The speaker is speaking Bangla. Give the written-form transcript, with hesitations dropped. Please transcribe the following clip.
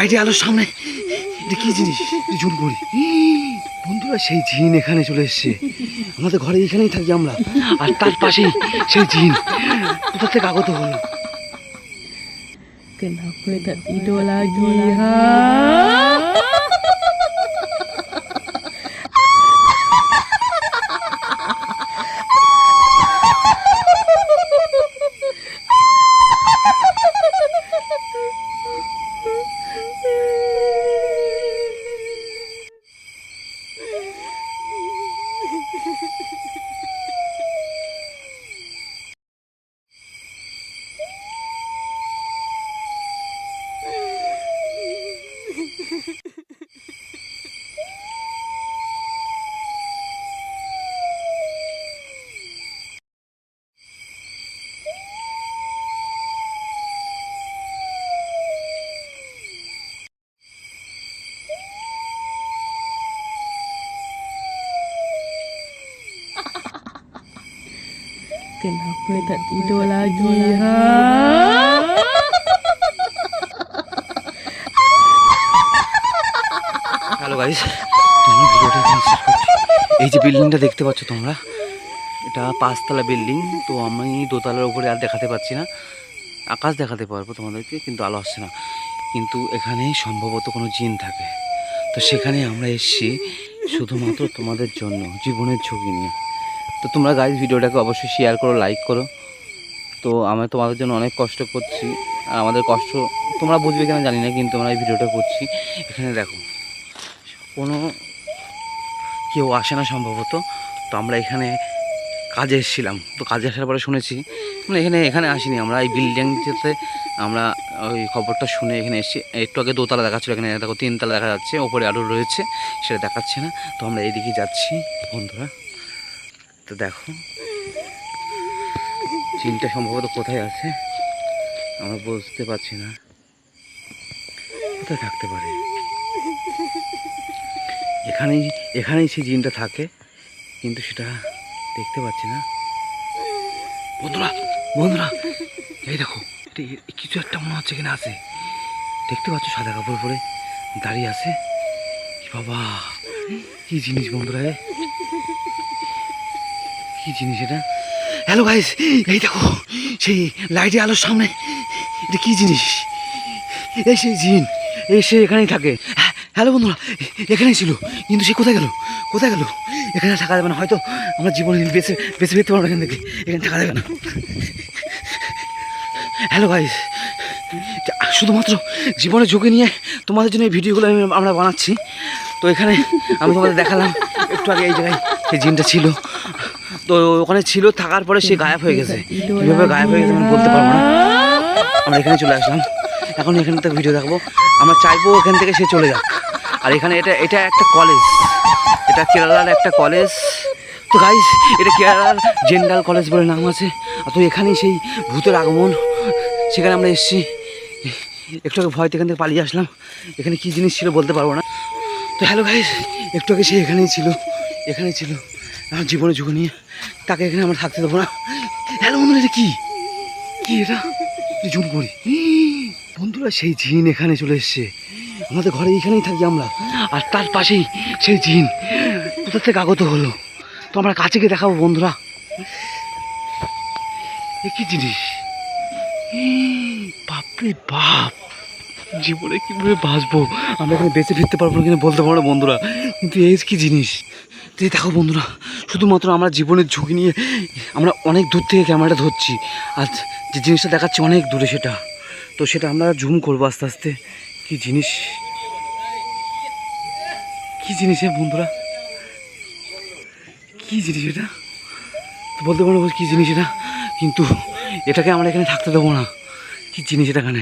লাইটে আলোর সামনে এটা কি জিনিস জুম করি বন্ধুরা, সেই জিন এখানে চলে এসছে। আমাদের ঘরে এখানেই থাকি আমরা, আর তার পাশেই সেই জিন কোথা থেকে আগত হলো। Kenapa tak tidur lagi, ha? Kenapa tak tidur lagi, ha? Hello guys, তোমরা ভিডিওটা এখানে শেষ করছি। এই যে বিল্ডিংটা দেখতে পাচ্ছ তোমরা, এটা 5তলা বিল্ডিং। তো আমি দোতলার উপরে আর দেখাতে পারছি না, আকাশ দেখাতে পারবো তোমাদেরকে, কিন্তু আলো আসছে না। কিন্তু এখানে সম্ভবত কোনো জিন থাকে। তো সেখানে আমরা এসেছি শুধুমাত্র তোমাদের জন্য, জীবনের ঝুঁকি নিয়ে। তো তোমরা গাইস ভিডিওটাকে অবশ্যই শেয়ার করো, লাইক করো। তো আমরা তোমাদের জন্য অনেক কষ্ট করছি, আর আমাদের কষ্ট তোমরা বুঝবে কেন জানি না, কিন্তু আমরা এই ভিডিওটা করছি। এখানে দেখো কোনো কেউ আসে না সম্ভবত। তো আমরা এখানে কাজে এসেছিলাম, তো কাজে আসার পরে শুনেছি, মানে এখানে আসিনি আমরা, এই বিল্ডিংটাতে আমরা ওই খবরটা শুনে এখানে এসেছি। একটু আগে দোতলা দেখাচ্ছিল, এখানে দেখো 3তলা দেখা যাচ্ছে, ওপরে আরও রয়েছে, সেটা দেখাচ্ছে না। তো আমরা এইদিকে যাচ্ছি বন্ধুরা। তো দেখো জিনটা সম্ভবত কোথায় আছে আমরা বুঝতে পারছি না, কোথায় থাকতে পারে। এখানেই সেই জিনটা থাকে, কিন্তু সেটা দেখতে পাচ্ছি না বন্ধুরা। বন্ধুরা এই দেখো, কিছু একটা মনে হচ্ছে এখানে আছে, দেখতে পাচ্ছ? সাদা কাপড় পরে দাঁড়িয়ে আছে। বাবা কি জিনিস বন্ধুরা, কি জিনিস এটা? হ্যালো গাইস, এই দেখো সেই লাইটে আলোর সামনে এটা কি জিনিস? এই সেই জিন, সে এখানেই থাকে। হ্যালো বন্ধুরা, এখানেই ছিল, কিন্তু সে কোথায় গেল? কোথায় গেল? এখানে থাকা যাবে না, হয়তো আমরা জীবনে বেঁচে ফিরতে পারবো এখান থেকে, এখানে থাকা যাবে না। হ্যালো গাইস, শুধুমাত্র জীবনের ঝুঁকি নিয়ে তোমাদের জন্য এই ভিডিওগুলো আমরা বানাচ্ছি। তো এখানে আমি তোমাদের দেখালাম একটু আগে, এই জায়গায় সেই জিনটা ছিল। তো ওখানে ছিল, থাকার পরে সে গায়েব হয়ে গেছে। কীভাবে গায়েব হয়ে গেছে আমি বলতে পারবো না। আমরা এখানে চলে আসলাম, এখন এখান থেকে ভিডিও দেখবো। আমরা চাইবো এখান থেকে সে চলে যাক। আর এখানে এটা একটা কলেজ, এটা কেরালার একটা কলেজ। তো গাইস, এটা কেরালার জেনারেল কলেজ বলে নাম আছে। তো এখানেই সেই ভূতের আগমন, সেখানে আমরা এসেছি। একটু আগে ভয় এখান থেকে পালিয়ে আসলাম। এখানে কী জিনিস ছিল বলতে পারবো না। তো হ্যালো গাইস, একটু আগে সে এখানেই ছিল। আমার জীবনে ঝুঁকি নিয়ে তাকে এখানে আমরা থাকতে দেবো না। হ্যালো বন্ধুরা, এটা কি এটা জুম করি বন্ধুরা, সেই জিন এখানে চলে এসছে। আমাদের ঘরে এখানেই থাকি আমরা, আর তার পাশেই সেই জিন কোথা থেকে আগত হলো। তো আমরা কাছে গিয়ে দেখাবো বন্ধুরা, এ কি জিনিস? বাপরে বাপ, জীবনে কীভাবে বাঁচবো আমরা, এখানে বেঁচে ফিরতে পারবো কিনা বলতে পারবো না বন্ধুরা, কিন্তু এই কি জিনিস? তো দেখো বন্ধুরা, শুধুমাত্র আমরা জীবনের ঝুঁকি নিয়ে আমরা অনেক দূর থেকে ক্যামেরাটা ধরছি, আর যে জিনিসটা দেখাচ্ছি অনেক দূরে সেটা। তো সেটা আমরা জুম করবো আস্তে আস্তে। কি জিনিস বন্ধুরা, কি জিনিস এটা? তো বলতে পারবো কি জিনিস এটা, কিন্তু এটাকে আমরা এখানে থাকতে দেবো না। কি জিনিস এটা এখানে?